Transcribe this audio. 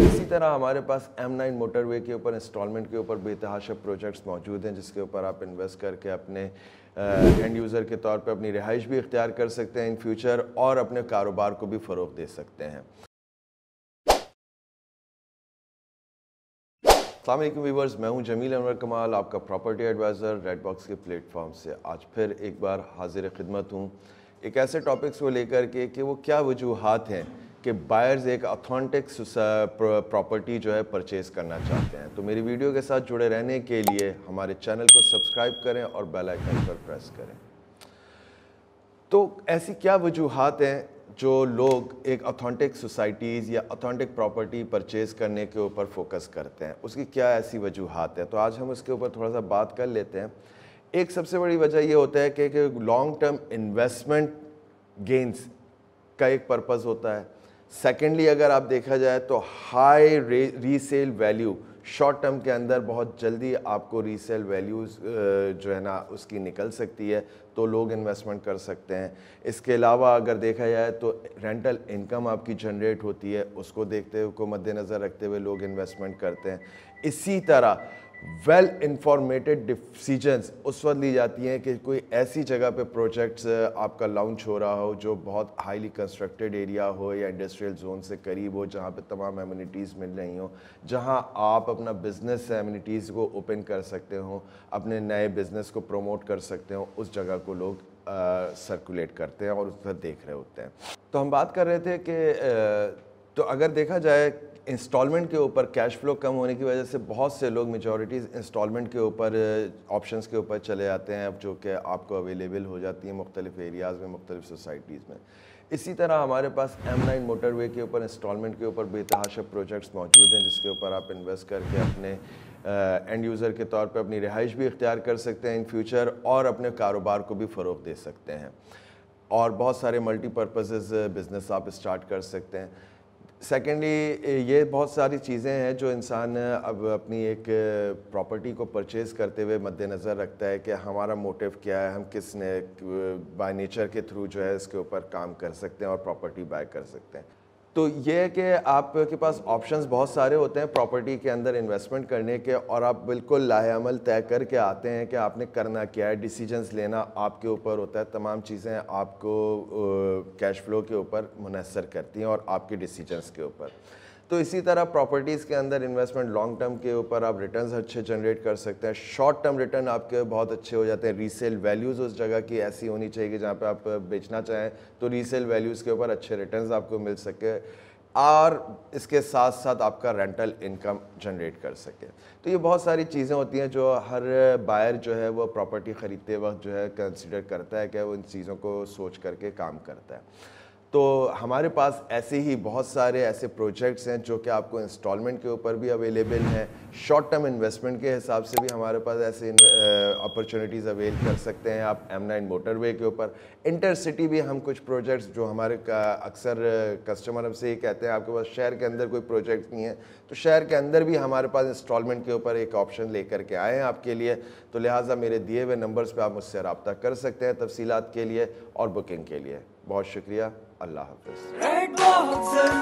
इसी तरह हमारे पास M9 मोटर वे के ऊपर इंस्टॉलमेंट के ऊपर बेतहाशा प्रोजेक्ट्स मौजूद हैं जिसके ऊपर आप इन्वेस्ट करके अपने एंड यूज़र के तौर पे अपनी रिहाइश भी इख्तियार कर सकते हैं इन फ्यूचर और अपने कारोबार को भी फ़रोग़ दे सकते हैं। अस्सलाम वालेकुम व्यूअर्स, मैं हूं जमील अनवर कमाल, आपका प्रॉपर्टी एडवाइज़र रेड बॉक्स के प्लेटफॉर्म से। आज फिर एक बार हाजिर खिदमत हूं एक ऐसे टॉपिक्स को लेकर के कि वो क्या वजूहात हैं कि बायर्स एक ऑथेंटिक प्रॉपर्टी जो है परचेज़ करना चाहते हैं। तो मेरी वीडियो के साथ जुड़े रहने के लिए हमारे चैनल को सब्सक्राइब करें और बेल आइकन पर प्रेस करें। तो ऐसी क्या वजूहात हैं जो लोग एक ऑथेंटिक सोसाइटीज़ या ऑथेंटिक प्रॉपर्टी परचेज़ करने के ऊपर फोकस करते हैं, उसकी क्या ऐसी वजूहात है? तो आज हम उसके ऊपर थोड़ा सा बात कर लेते हैं। एक सबसे बड़ी वजह ये होता है कि लॉन्ग टर्म इन्वेस्टमेंट गेन्स का एक पर्पज़ होता है। सेकेंडली अगर आप देखा जाए तो high resale value, short term के अंदर बहुत जल्दी आपको रीसेल वैल्यूज़ जो है ना उसकी निकल सकती है, तो लोग इन्वेस्टमेंट कर सकते हैं। इसके अलावा अगर देखा जाए तो रेंटल इनकम आपकी जनरेट होती है, उसको देखते हुए को मद्देनज़र रखते हुए लोग इन्वेस्टमेंट करते हैं। इसी तरह वेल इंफॉर्मेटेड डिसीजंस उस वक्त ली जाती हैं कि कोई ऐसी जगह पे प्रोजेक्ट्स आपका लॉन्च हो रहा हो जो बहुत हाईली कंस्ट्रक्टेड एरिया हो या इंडस्ट्रियल जोन से करीब हो, जहाँ पे तमाम एमिनिटीज़ मिल रही हों, जहाँ आप अपना बिज़नेस एमिनिटीज़ को ओपन कर सकते हो, अपने नए बिज़नेस को प्रमोट कर सकते हो। उस जगह को लोग सर्कुलेट करते हैं और उस पर देख रहे होते हैं। तो हम बात कर रहे थे कि तो अगर देखा जाए इंस्टॉलमेंट के ऊपर कैश फ्लो कम होने की वजह से बहुत से लोग मेजॉरिटीज़ इंस्टॉलमेंट के ऊपर ऑप्शंस के ऊपर चले जाते हैं, अब जो कि आपको अवेलेबल हो जाती हैं मुख्तलिफ एरियाज़ में, मुख्तलिफ सोसाइटीज़ में। इसी तरह हमारे पास M9 मोटर वे के ऊपर इंस्टॉलमेंट के ऊपर बेतहाशा प्रोजेक्ट्स मौजूद हैं जिसके ऊपर आप इन्वेस्ट करके अपने एंड यूज़र के तौर पे अपनी रिहाइश भी इख्तियार कर सकते हैं इन फ्यूचर और अपने कारोबार को भी फ़रोग़ दे सकते हैं और बहुत सारे मल्टीपर्पज़ बिज़नेस आप स्टार्ट कर सकते हैं। सेकेंडली ये बहुत सारी चीज़ें हैं जो इंसान अब अपनी एक प्रॉपर्टी को परचेज़ करते हुए मद्देनज़र रखता है कि हमारा मोटिव क्या है, हम किस ने बाय नेचर के थ्रू जो है इसके ऊपर काम कर सकते हैं और प्रॉपर्टी बाय कर सकते हैं। तो ये है कि आपके पास ऑप्शंस बहुत सारे होते हैं प्रॉपर्टी के अंदर इन्वेस्टमेंट करने के, और आप बिल्कुल लाहेअमल तय करके आते हैं कि आपने करना क्या है। डिसीजंस लेना आपके ऊपर होता है, तमाम चीज़ें आपको कैश फ्लो के ऊपर मुनहसर करती हैं और आपके डिसीजंस के ऊपर। तो इसी तरह प्रॉपर्टीज़ के अंदर इन्वेस्टमेंट लॉन्ग टर्म के ऊपर आप रिटर्न्स अच्छे जनरेट कर सकते हैं। शॉर्ट टर्म रिटर्न आपके बहुत अच्छे हो जाते हैं। रीसेल वैल्यूज़ उस जगह की ऐसी होनी चाहिए कि जहाँ पे आप बेचना चाहें तो रीसेल वैल्यूज़ के ऊपर अच्छे रिटर्न्स आपको मिल सके और इसके साथ साथ आपका रेंटल इनकम जनरेट कर सके। तो ये बहुत सारी चीज़ें होती हैं जो हर बायर जो है वो प्रॉपर्टी ख़रीदते वक्त जो है कंसिडर करता है कि वो इन चीज़ों को सोच करके काम करता है। तो हमारे पास ऐसे ही बहुत सारे ऐसे प्रोजेक्ट्स हैं जो कि आपको इंस्टॉलमेंट के ऊपर भी अवेलेबल हैं, शॉर्ट टर्म इन्वेस्टमेंट के हिसाब से भी हमारे पास ऐसे अपॉर्चुनिटीज़ अवेल कर सकते हैं आप M9 मोटर वे के ऊपर। इंटरसिटी भी हम कुछ प्रोजेक्ट्स जो हमारे अक्सर कस्टमर हमसे ये कहते हैं आपके पास शहर के अंदर कोई प्रोजेक्ट नहीं है, तो शहर के अंदर भी हमारे पास इंस्टॉलमेंट के ऊपर एक ऑप्शन लेकर के आए हैं आपके लिए। तो लिहाजा मेरे दिए हुए नंबर्स पर आप मुझसे रब्ता कर सकते हैं तफसीलात के लिए और बुकिंग के लिए। बहुत शुक्रिया, अल्लाह हाफ़िज़।